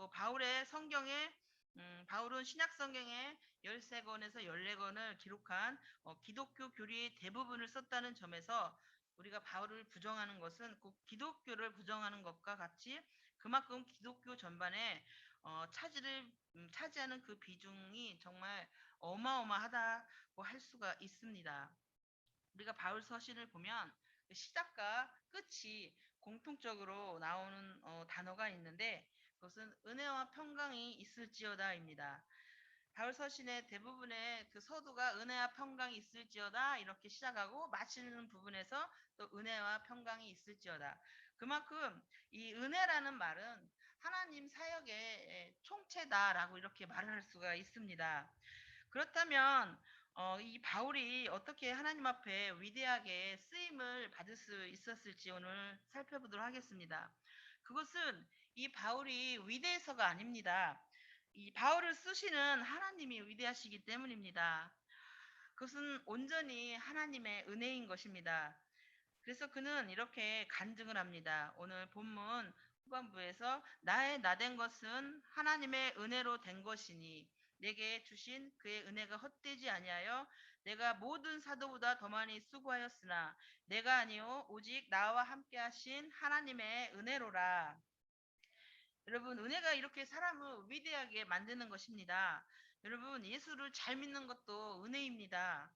또 바울의 성경에 바울은 신약 성경에 13권에서 14권을 기록한 기독교 교리의 대부분을 썼다는 점에서 우리가 바울을 부정하는 것은 꼭 기독교를 부정하는 것과 같이 그만큼 기독교 전반에 차지하는 그 비중이 정말 어마어마하다고 할 수가 있습니다. 우리가 바울 서신을 보면 시작과 끝이 공통적으로 나오는 단어가 있는데 그것은 은혜와 평강이 있을지어다입니다. 바울 서신의 대부분의 그 서두가 은혜와 평강이 있을지어다 이렇게 시작하고 마치는 부분에서 또 은혜와 평강이 있을지어다. 그만큼 이 은혜라는 말은 하나님 사역의 총체다라고 이렇게 말을 할 수가 있습니다. 그렇다면 이 바울이 어떻게 하나님 앞에 위대하게 쓰임을 받을 수 있었을지 오늘 살펴보도록 하겠습니다. 그것은 이 바울이 위대해서가 아닙니다. 이 바울을 쓰시는 하나님이 위대하시기 때문입니다. 그것은 온전히 하나님의 은혜인 것입니다. 그래서 그는 이렇게 간증을 합니다. 오늘 본문 후반부에서 나의 나된 것은 하나님의 은혜로 된 것이니 내게 주신 그의 은혜가 헛되지 아니하여 내가 모든 사도보다 더 많이 수고하였으나 내가 아니요 오직 나와 함께 하신 하나님의 은혜로라. 여러분, 은혜가 이렇게 사람을 위대하게 만드는 것입니다. 여러분, 예수를 잘 믿는 것도 은혜입니다.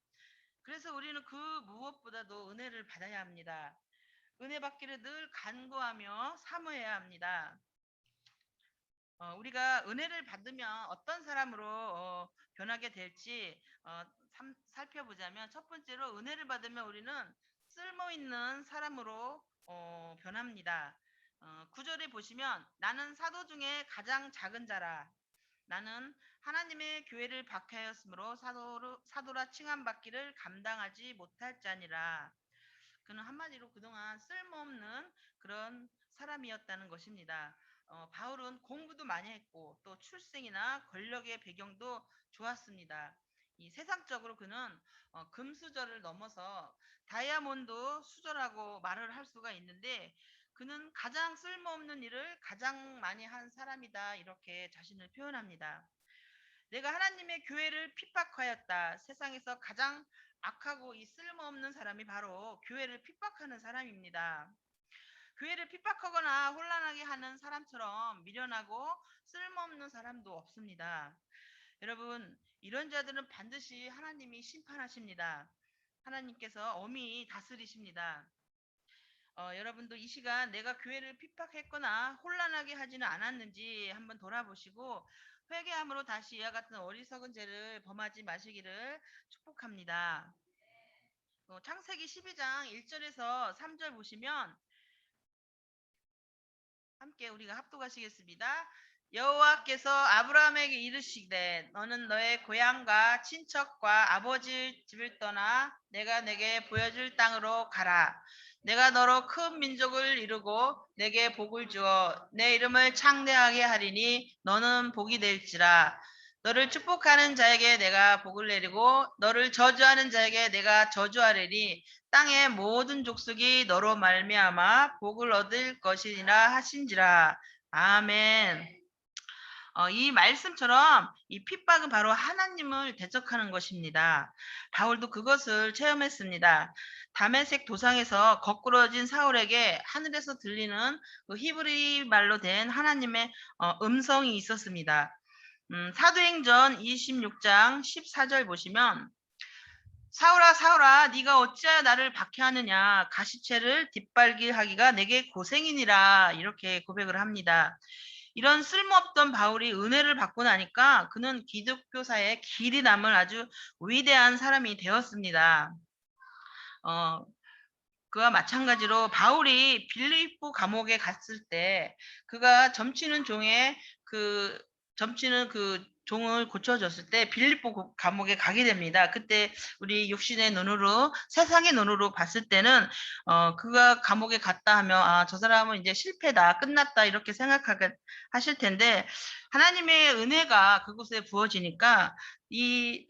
그래서 우리는 그 무엇보다도 은혜를 받아야 합니다. 은혜 받기를 늘 간구하며 사모해야 합니다. 우리가 은혜를 받으면 어떤 사람으로 변하게 될지 살펴보자면 첫 번째로 은혜를 받으면 우리는 쓸모있는 사람으로 변합니다. 9절에 보시면 나는 사도 중에 가장 작은 자라. 나는 하나님의 교회를 박해하였으므로 사도라 칭함받기를 감당하지 못할 자니라. 그는 한마디로 그동안 쓸모없는 그런 사람이었다는 것입니다. 바울은 공부도 많이 했고 또 출생이나 권력의 배경도 좋았습니다. 이 세상적으로 그는 금수저를 넘어서 다이아몬드 수저라고 말을 할 수가 있는데 그는 가장 쓸모없는 일을 가장 많이 한 사람이다 이렇게 자신을 표현합니다. 내가 하나님의 교회를 핍박하였다. 세상에서 가장 악하고 이 쓸모없는 사람이 바로 교회를 핍박하는 사람입니다. 교회를 핍박하거나 혼란하게 하는 사람처럼 미련하고 쓸모없는 사람도 없습니다. 여러분, 이런 자들은 반드시 하나님이 심판하십니다. 하나님께서 엄히 다스리십니다. 여러분도 이 시간 내가 교회를 핍박했거나 혼란하게 하지는 않았는지 한번 돌아보시고 회개함으로 다시 이와 같은 어리석은 죄를 범하지 마시기를 축복합니다. 창세기 12장 1절에서 3절 보시면 함께 우리가 합독하시겠습니다. 여호와께서 아브라함에게 이르시되 너는 너의 고향과 친척과 아버지 집을 떠나 내가 내게 보여줄 땅으로 가라. 내가 너로 큰 민족을 이루고 내게 복을 주어 내 이름을 창대하게 하리니 너는 복이 될지라. 너를 축복하는 자에게 내가 복을 내리고 너를 저주하는 자에게 내가 저주하리니 땅의 모든 족속이 너로 말미암아 복을 얻을 것이니라 하신지라. 아멘. 이 말씀처럼 이 핍박은 바로 하나님을 대적하는 것입니다. 바울도 그것을 체험했습니다. 다메섹 도상에서 거꾸러진 사울에게 하늘에서 들리는 그 히브리 말로 된 하나님의 음성이 있었습니다. 사도행전 26장 14절 보시면 사울아 사울아 네가 어찌하여 나를 박해하느냐 가시체를 뒷발길하기가 내게 고생이니라 이렇게 고백을 합니다. 이런 쓸모없던 바울이 은혜를 받고 나니까 그는 기독교사의 길이 남을 아주 위대한 사람이 되었습니다. 그와 마찬가지로 바울이 빌립보 감옥에 갔을 때 그가 점치는 종을 고쳐줬을 때 빌립보 감옥에 가게 됩니다. 그때 우리 육신의 눈으로 세상의 눈으로 봤을 때는 그가 감옥에 갔다 하면 저 사람은 이제 실패다 끝났다 이렇게 생각하실 텐데 하나님의 은혜가 그곳에 부어지니까 이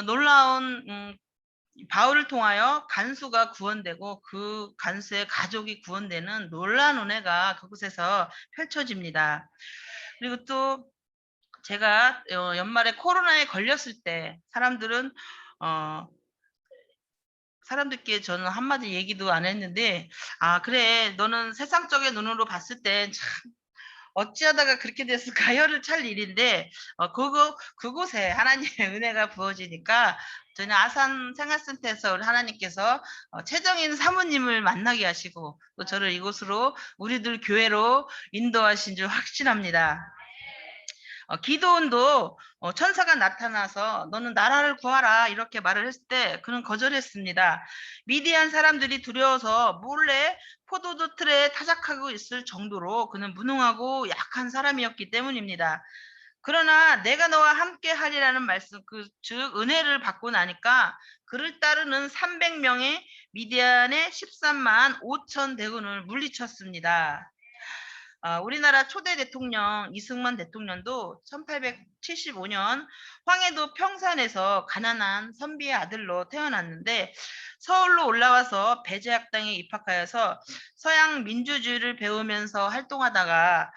놀라운 바울을 통하여 간수가 구원되고 그 간수의 가족이 구원되는 놀라운 은혜가 그곳에서 펼쳐집니다. 그리고 또 제가 연말에 코로나에 걸렸을 때 사람들께 저는 한마디 얘기도 안 했는데, 아, 그래, 너는 세상적인 눈으로 봤을 때 참 어찌하다가 그렇게 됐을까요를 찰 일인데, 그곳에 하나님의 은혜가 부어지니까 저는 아산 생활센터에서 우리 하나님께서 최정인 사모님을 만나게 하시고 또 저를 이곳으로 우리들 교회로 인도하신 줄 확신합니다. 기도원도 천사가 나타나서 너는 나라를 구하라 이렇게 말을 했을 때 그는 거절했습니다. 미디안 사람들이 두려워서 몰래 포도주 틀에 타작하고 있을 정도로 그는 무능하고 약한 사람이었기 때문입니다. 그러나 내가 너와 함께 하리라는 말씀, 즉 은혜를 받고 나니까 그를 따르는 300명의 미디안의 13만 5천 대군을 물리쳤습니다. 우리나라 초대 대통령 이승만 대통령도 1875년 황해도 평산에서 가난한 선비의 아들로 태어났는데 서울로 올라와서 배제학당에 입학하여서 서양 민주주의를 배우면서 활동하다가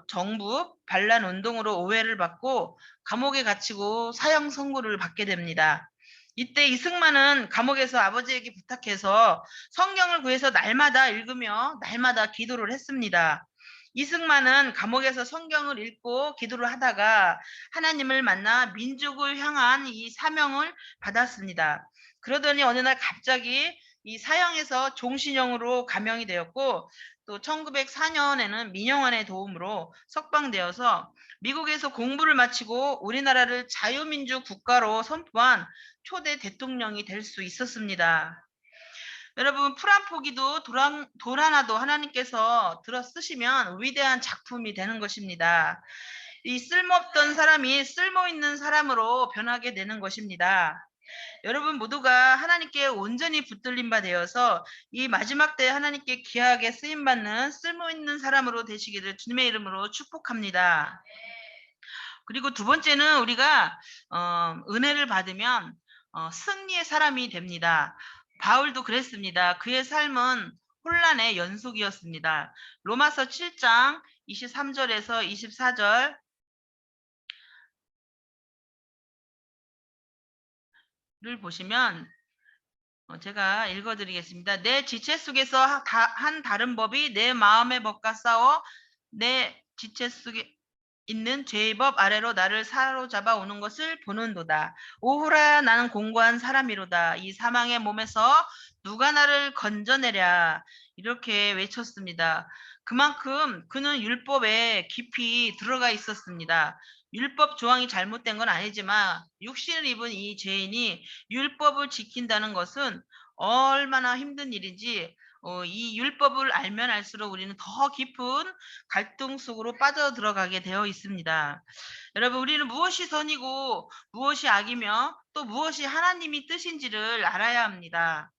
정부 반란 운동으로 오해를 받고 감옥에 갇히고 사형 선고를 받게 됩니다. 이때 이승만은 감옥에서 아버지에게 부탁해서 성경을 구해서 날마다 읽으며 날마다 기도를 했습니다. 이승만은 감옥에서 성경을 읽고 기도를 하다가 하나님을 만나 민족을 향한 이 사명을 받았습니다. 그러더니 어느 날 갑자기 이 사형에서 종신형으로 감형이 되었고 또 1904년에는 민영환의 도움으로 석방되어서 미국에서 공부를 마치고 우리나라를 자유민주 국가로 선포한 초대 대통령이 될 수 있었습니다. 여러분, 풀 한 포기도 돌 하나도 하나님께서 들어 쓰시면 위대한 작품이 되는 것입니다. 이 쓸모없던 사람이 쓸모있는 사람으로 변하게 되는 것입니다. 여러분 모두가 하나님께 온전히 붙들린 바 되어서 이 마지막 때 하나님께 귀하게 쓰임받는 쓸모있는 사람으로 되시기를 주님의 이름으로 축복합니다. 그리고 두 번째는 우리가 은혜를 받으면 승리의 사람이 됩니다. 바울도 그랬습니다. 그의 삶은 혼란의 연속이었습니다. 로마서 7장 23절에서 24절 를 보시면 제가 읽어드리겠습니다. 내 지체 속에서 한 다른 법이 내 마음의 법과 싸워 내 지체 속에 있는 죄의 법 아래로 나를 사로잡아 오는 것을 보는도다. 오호라 나는 공고한 사람이로다. 이 사망의 몸에서 누가 나를 건져내랴. 이렇게 외쳤습니다. 그만큼 그는 율법에 깊이 들어가 있었습니다. 율법 조항이 잘못된 건 아니지만 육신을 입은 이 죄인이 율법을 지킨다는 것은 얼마나 힘든 일인지 이 율법을 알면 알수록 우리는 더 깊은 갈등 속으로 빠져들어가게 되어 있습니다. 여러분 우리는 무엇이 선이고 무엇이 악이며 또 무엇이 하나님이 뜻인지를 알아야 합니다.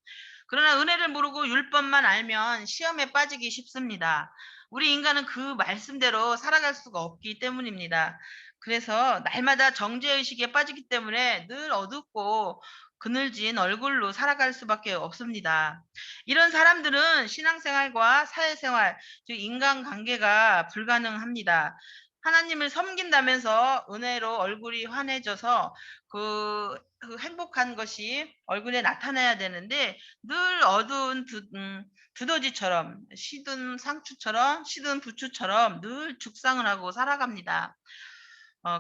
그러나 은혜를 모르고 율법만 알면 시험에 빠지기 쉽습니다. 우리 인간은 그 말씀대로 살아갈 수가 없기 때문입니다. 그래서 날마다 정죄의식에 빠지기 때문에 늘 어둡고 그늘진 얼굴로 살아갈 수밖에 없습니다. 이런 사람들은 신앙생활과 사회생활, 즉 인간관계가 불가능합니다. 하나님을 섬긴다면서 은혜로 얼굴이 환해져서 그 행복한 것이 얼굴에 나타나야 되는데 늘 어두운 두더지처럼 시든 상추처럼 시든 부추처럼 늘 죽상을 하고 살아갑니다.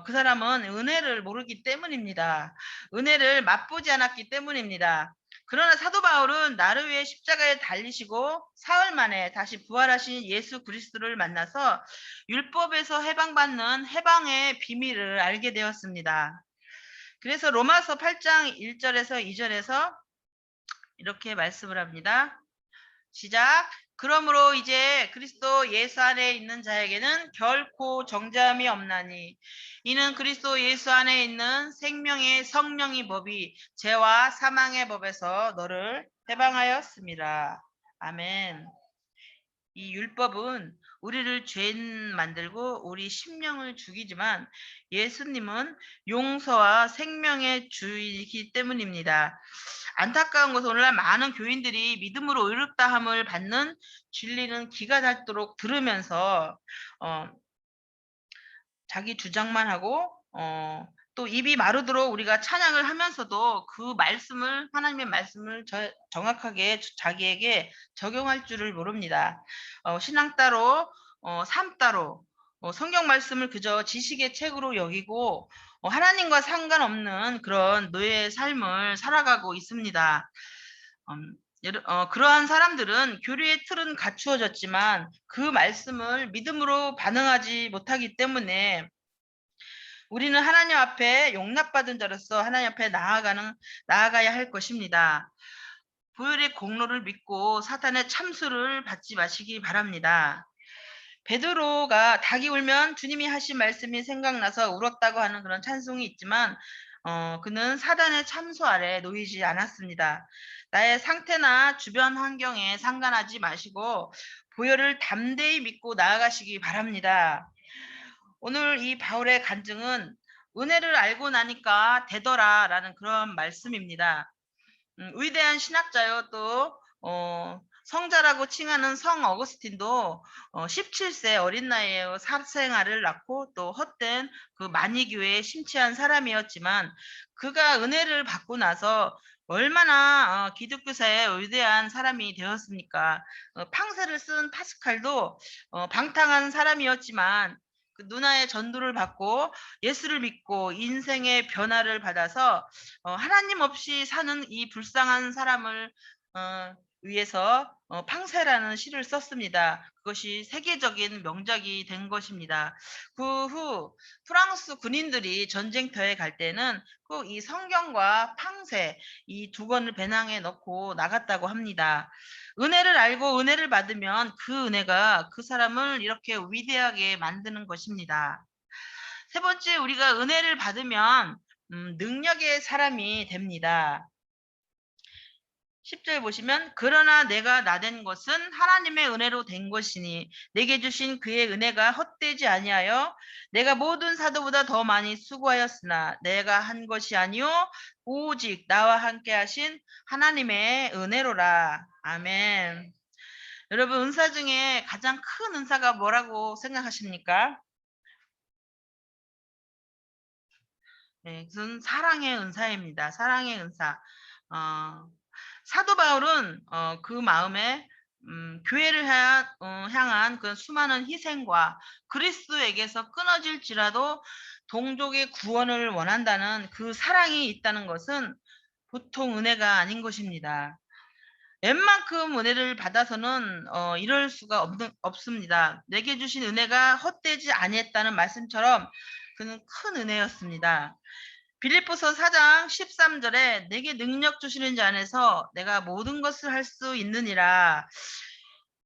그 사람은 은혜를 모르기 때문입니다. 은혜를 맛보지 않았기 때문입니다. 그러나 사도 바울은 나를 위해 십자가에 달리시고 사흘 만에 다시 부활하신 예수 그리스도를 만나서 율법에서 해방받는 해방의 비밀을 알게 되었습니다. 그래서 로마서 8장 1절에서 2절에서 이렇게 말씀을 합니다. 시작. 그러므로 이제 그리스도 예수 안에 있는 자에게는 결코 정죄함이 없나니 이는 그리스도 예수 안에 있는 생명의 성령의 법이 죄와 사망의 법에서 너를 해방하였습니다. 아멘. 이 율법은 우리를 죄인 만들고 우리 심령을 죽이지만 예수님은 용서와 생명의 주이기 때문입니다. 안타까운 것은 오늘날 많은 교인들이 믿음으로 의롭다함을 받는 진리는 기가 닳도록 들으면서 자기 주장만 하고 또 입이 마르도록 우리가 찬양을 하면서도 그 말씀을 하나님의 말씀을 정확하게 자기에게 적용할 줄을 모릅니다. 신앙 따로 삶 따로 성경 말씀을 그저 지식의 책으로 여기고 하나님과 상관없는 그런 노예의 삶을 살아가고 있습니다. 그러한 사람들은 교리의 틀은 갖추어졌지만 그 말씀을 믿음으로 반응하지 못하기 때문에 우리는 하나님 앞에 용납받은 자로서 하나님 앞에 나아가야 할 것입니다. 보혈의 공로를 믿고 사탄의 참수를 받지 마시기 바랍니다. 베드로가 닭이 울면 주님이 하신 말씀이 생각나서 울었다고 하는 그런 찬송이 있지만 그는 사단의 참수 아래 놓이지 않았습니다. 나의 상태나 주변 환경에 상관하지 마시고 보혈을 담대히 믿고 나아가시기 바랍니다. 오늘 이 바울의 간증은 은혜를 알고 나니까 되더라라는 그런 말씀입니다. 위대한 신학자요 또 성자라고 칭하는 성 어거스틴도 17세 어린 나이에 사생아를 낳고 또 헛된 그 만이교회에 심취한 사람이었지만 그가 은혜를 받고 나서 얼마나 기독교사의 위대한 사람이 되었습니까? 팡세를 쓴 파스칼도 방탕한 사람이었지만 그 누나의 전도를 받고 예수를 믿고 인생의 변화를 받아서 하나님 없이 사는 이 불쌍한 사람을 위해서 팡세라는 시를 썼습니다. 그것이 세계적인 명작이 된 것입니다. 그 후 프랑스 군인들이 전쟁터에 갈 때는 꼭 이 성경과 팡세 이 두 권을 배낭에 넣고 나갔다고 합니다. 은혜를 알고 은혜를 받으면 그 은혜가 그 사람을 이렇게 위대하게 만드는 것입니다. 세 번째, 우리가 은혜를 받으면 능력의 사람이 됩니다. 10절 보시면 그러나 내가 나된 것은 하나님의 은혜로 된 것이니 내게 주신 그의 은혜가 헛되지 아니하여 내가 모든 사도보다 더 많이 수고하였으나 내가 한 것이 아니요 오직 나와 함께 하신 하나님의 은혜로라. 아멘. 여러분, 은사 중에 가장 큰 은사가 뭐라고 생각하십니까? 네, 그것은 사랑의 은사입니다. 사랑의 은사. 사도 바울은 그 마음에 교회를 향한 그 수많은 희생과 그리스도에게서 끊어질지라도 동족의 구원을 원한다는 그 사랑이 있다는 것은 보통 은혜가 아닌 것입니다. 웬만큼 은혜를 받아서는 이럴 수가 없습니다. 내게 주신 은혜가 헛되지 아니했다는 말씀처럼 그는 큰 은혜였습니다. 빌립보서 4장 13절에 내게 능력 주시는 자 안에서 내가 모든 것을 할 수 있느니라.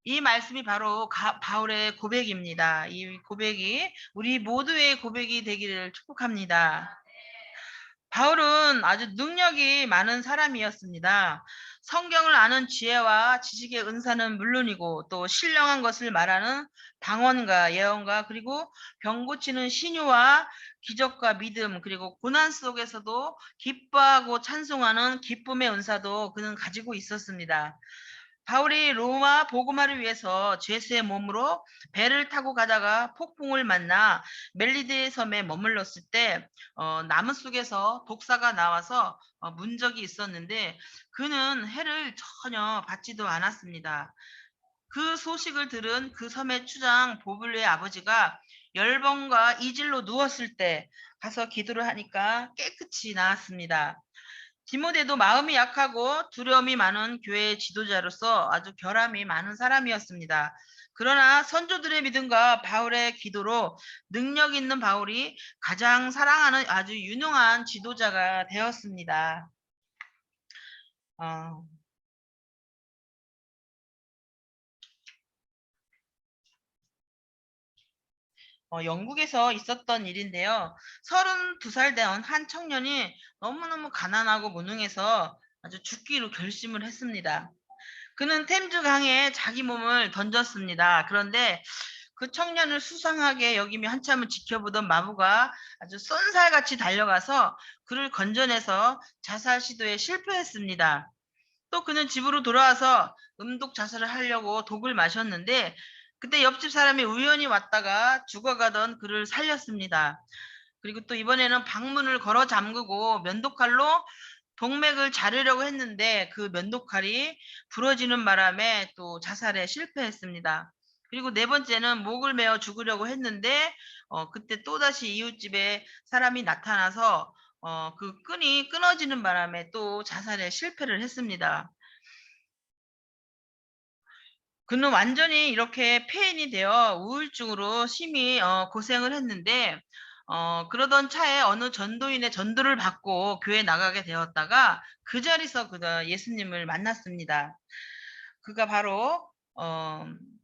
이 말씀이 바로 바울의 고백입니다. 이 고백이 우리 모두의 고백이 되기를 축복합니다. 바울은 아주 능력이 많은 사람이었습니다. 성경을 아는 지혜와 지식의 은사는 물론이고 또 신령한 것을 말하는 방언과 예언과 그리고 병 고치는 신유와 기적과 믿음 그리고 고난 속에서도 기뻐하고 찬송하는 기쁨의 은사도 그는 가지고 있었습니다. 바울이 로마 복음화를 위해서 죄수의 몸으로 배를 타고 가다가 폭풍을 만나 멜리데 섬에 머물렀을 때 나무 속에서 독사가 나와서 문 적이 있었는데 그는 해를 전혀 받지도 않았습니다. 그 소식을 들은 그 섬의 추장 보블레의 아버지가 열병과 이질로 누웠을 때 가서 기도를 하니까 깨끗이 나았습니다. 디모데도 마음이 약하고 두려움이 많은 교회의 지도자로서 아주 결함이 많은 사람이었습니다. 그러나 선조들의 믿음과 바울의 기도로 능력 있는 바울이 가장 사랑하는 아주 유능한 지도자가 되었습니다. 영국에서 있었던 일인데요. 32살 된 한 청년이 너무너무 가난하고 무능해서 아주 죽기로 결심을 했습니다. 그는 템즈 강에 자기 몸을 던졌습니다. 그런데 그 청년을 수상하게 여기며 한참을 지켜보던 마부가 아주 쏜살같이 달려가서 그를 건져내서 자살 시도에 실패했습니다. 또 그는 집으로 돌아와서 음독 자살을 하려고 독을 마셨는데 그때 옆집 사람이 우연히 왔다가 죽어가던 그를 살렸습니다. 그리고 또 이번에는 방문을 걸어 잠그고 면도칼로 동맥을 자르려고 했는데 그 면도칼이 부러지는 바람에 또 자살에 실패했습니다. 그리고 네 번째는 목을 메어 죽으려고 했는데 그때 또다시 이웃집에 사람이 나타나서 그 끈이 끊어지는 바람에 또 자살에 실패를 했습니다. 그는 완전히 이렇게 폐인이 되어 우울증으로 심히 고생을 했는데 그러던 차에 어느 전도인의 전도를 받고 교회에 나가게 되었다가 그 자리에서 그가 예수님을 만났습니다. 그가 바로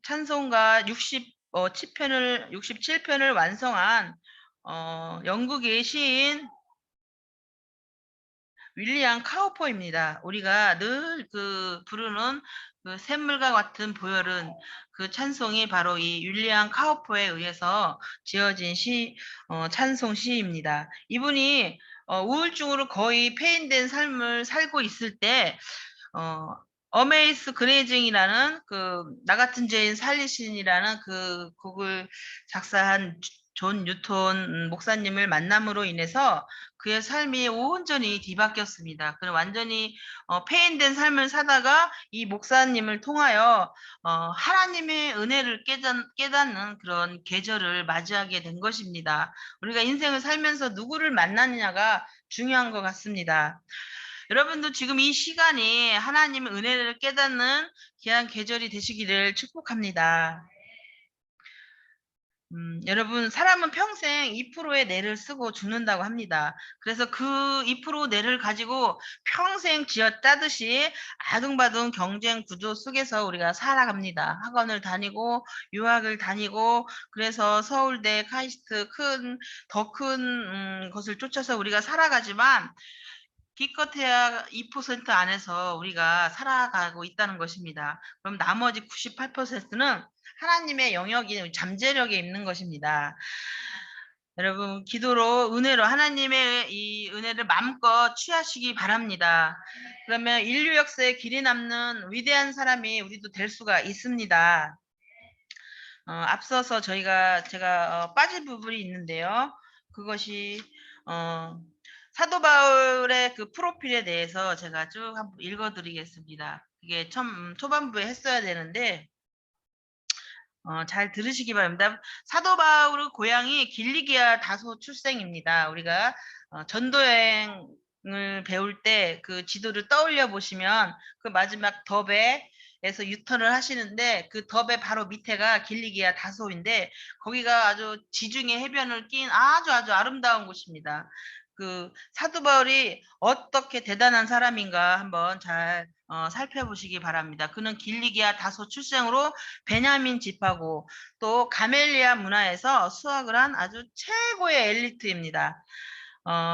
찬송가 67편을 완성한 영국의 시인 윌리엄 카우퍼입니다. 우리가 늘 그 부르는 그 샘물과 같은 보혈은 그 찬송이 바로 이 윌리엄 카우퍼에 의해서 지어진 찬송 시입니다. 이분이 우울증으로 거의 폐인된 삶을 살고 있을 때 어, 어메이스 그레이징이라는 그 나 같은 죄인 살리신이라는 그 곡을 작사한 존 뉴턴 목사님을 만남으로 인해서 그의 삶이 온전히 뒤바뀌었습니다. 그는 완전히 폐인된 삶을 사다가 이 목사님을 통하여 하나님의 은혜를 깨닫는 그런 계절을 맞이하게 된 것입니다. 우리가 인생을 살면서 누구를 만나느냐가 중요한 것 같습니다. 여러분도 지금 이 시간이 하나님의 은혜를 깨닫는 귀한 계절이 되시기를 축복합니다. 여러분, 사람은 평생 2%의 뇌를 쓰고 죽는다고 합니다. 그래서 그 2% 뇌를 가지고 평생 쥐어짜듯이 아둥바둥 경쟁 구조 속에서 우리가 살아갑니다. 학원을 다니고, 유학을 다니고, 그래서 서울대, 카이스트 더 큰 것을 쫓아서 우리가 살아가지만, 기껏해야 2% 안에서 우리가 살아가고 있다는 것입니다. 그럼 나머지 98%는 하나님의 영역이 잠재력에 있는 것입니다. 여러분, 기도로 은혜로 하나님의 이 은혜를 마음껏 취하시기 바랍니다. 그러면 인류 역사에 길이 남는 위대한 사람이 우리도 될 수가 있습니다. 앞서서 제가 빠진 부분이 있는데요. 그것이 사도 바울의 그 프로필에 대해서 제가 쭉 한번 읽어드리겠습니다. 이게 초반부에 했어야 되는데 잘 들으시기 바랍니다. 사도 바울의 고향이 길리기아 다소 출생입니다. 우리가 전도여행을 배울 때 그 지도를 떠올려 보시면 그 마지막 덥에서 유턴을 하시는데 그 덥의 바로 밑에가 길리기아 다소인데 거기가 아주 지중해 해변을 낀 아주 아름다운 곳입니다. 그 사도 바울이 어떻게 대단한 사람인가 한번 잘 살펴보시기 바랍니다. 그는 길리기아 다소 출생으로 베냐민 집하고 또 가멜리아 문화에서 수학을 한 아주 최고의 엘리트입니다.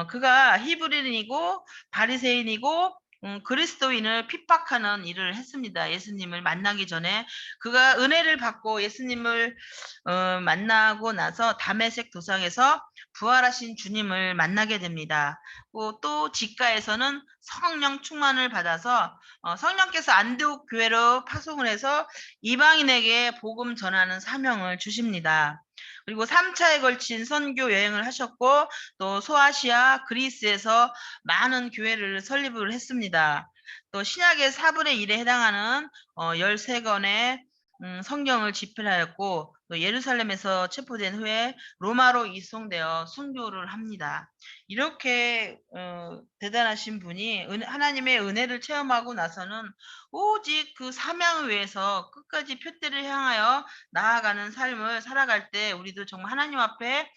그가 히브리인이고 바리새인이고 그리스도인을 핍박하는 일을 했습니다. 예수님을 만나기 전에 그가 은혜를 받고 예수님을 만나고 나서 다메섹 도상에서 부활하신 주님을 만나게 됩니다. 또 직가에서는 성령 충만을 받아서 성령께서 안디옥 교회로 파송을 해서 이방인에게 복음 전하는 사명을 주십니다. 그리고 3차에 걸친 선교 여행을 하셨고 또 소아시아 그리스에서 많은 교회를 설립을 했습니다. 또 신약의 4분의 1에 해당하는 13권의 성경을 집필하였고 또 예루살렘에서 체포된 후에 로마로 이송되어 순교를 합니다. 이렇게 대단하신 분이 하나님의 은혜를 체험하고 나서는 오직 그 사명을 위해서 끝까지 표대를 향하여 나아가는 삶을 살아갈 때 우리도 정말 하나님 앞에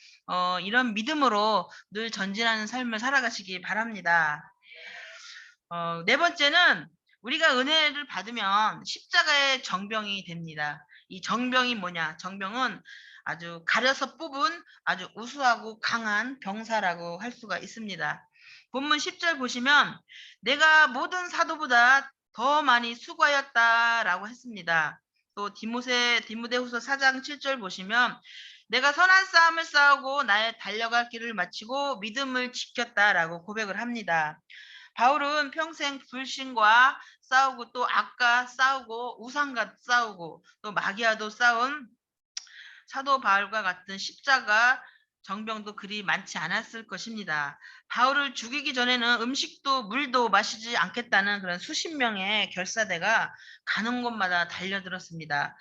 이런 믿음으로 늘 전진하는 삶을 살아가시기 바랍니다. 네 번째는 우리가 은혜를 받으면 십자가의 정병이 됩니다. 이 정병이 뭐냐? 정병은 아주 가려서 뽑은 아주 우수하고 강한 병사라고 할 수가 있습니다. 본문 10절 보시면 내가 모든 사도보다 더 많이 수고하였다라고 했습니다. 또 디모데후서 4장 7절 보시면 내가 선한 싸움을 싸우고 나의 달려갈 길을 마치고 믿음을 지켰다라고 고백을 합니다. 바울은 평생 불신과 싸우고 또 악과 싸우고 우상과 싸우고 또 마귀와도 싸운 사도 바울과 같은 십자가 정병도 그리 많지 않았을 것입니다. 바울을 죽이기 전에는 음식도 물도 마시지 않겠다는 그런 수십 명의 결사대가 가는 곳마다 달려들었습니다.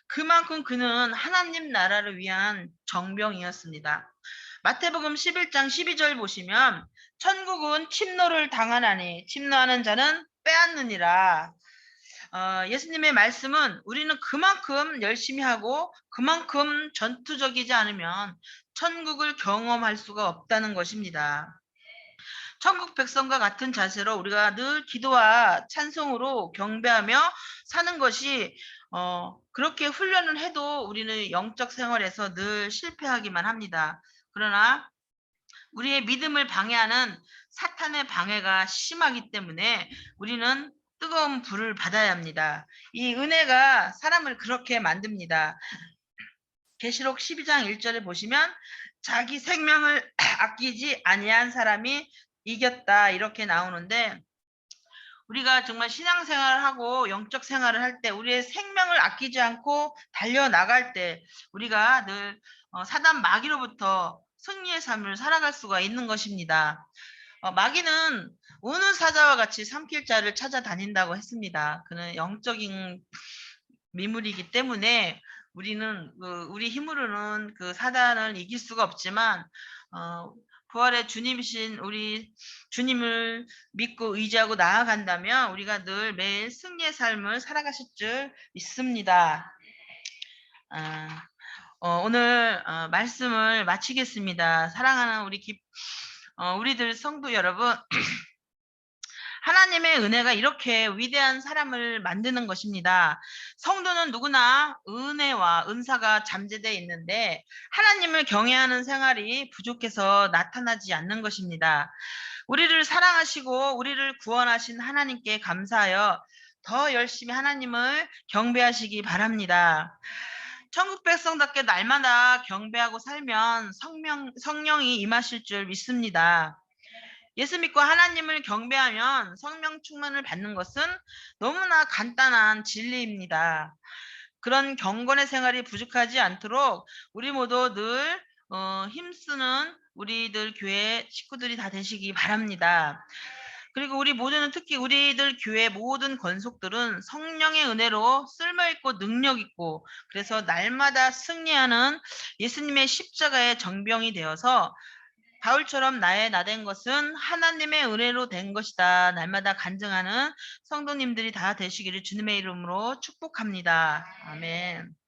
그만큼 그는 하나님 나라를 위한 정병이었습니다. 마태복음 11장 12절 보시면 천국은 침노를 당하나니 침노하는 자는 빼앗느니라. 예수님의 말씀은 우리는 그만큼 열심히 하고 그만큼 전투적이지 않으면 천국을 경험할 수가 없다는 것입니다. 천국 백성과 같은 자세로 우리가 늘 기도와 찬송으로 경배하며 사는 것이 그렇게 훈련을 해도 우리는 영적 생활에서 늘 실패하기만 합니다. 그러나 우리의 믿음을 방해하는 사탄의 방해가 심하기 때문에 우리는 뜨거운 불을 받아야 합니다. 이 은혜가 사람을 그렇게 만듭니다. 계시록 12장 1절에 보시면 자기 생명을 아끼지 아니한 사람이 이겼다 이렇게 나오는데 우리가 정말 신앙생활을 하고 영적 생활을 할 때 우리의 생명을 아끼지 않고 달려나갈 때 우리가 늘 사단 마귀로부터 승리의 삶을 살아갈 수가 있는 것입니다. 마귀는 어느 사자와 같이 삼킬 자를 찾아다닌다고 했습니다. 그는 영적인 미물이기 때문에 우리는 우리 힘으로는 그 사단을 이길 수가 없지만 부활의 주님이신 우리 주님을 믿고 의지하고 나아간다면 우리가 늘 매일 승리의 삶을 살아가실 줄 믿습니다. 오늘 말씀을 마치겠습니다. 사랑하는 우리들 성도 여러분, 하나님의 은혜가 이렇게 위대한 사람을 만드는 것입니다. 성도는 누구나 은혜와 은사가 잠재되어 있는데 하나님을 경외하는 생활이 부족해서 나타나지 않는 것입니다. 우리를 사랑하시고 우리를 구원하신 하나님께 감사하여 더 열심히 하나님을 경배하시기 바랍니다. 천국 백성답게 날마다 경배하고 살면 성령이 임하실 줄 믿습니다. 예수 믿고 하나님을 경배하면 성령 충만을 받는 것은 너무나 간단한 진리입니다. 그런 경건의 생활이 부족하지 않도록 우리 모두 늘 힘쓰는 우리들 교회 식구들이 다 되시기 바랍니다. 그리고 우리 모두는 특히 우리들 교회 모든 권속들은 성령의 은혜로 쓸모있고 능력있고 그래서 날마다 승리하는 예수님의 십자가의 정병이 되어서 바울처럼 나의 나된 것은 하나님의 은혜로 된 것이다. 날마다 간증하는 성도님들이 다 되시기를 주님의 이름으로 축복합니다. 아멘.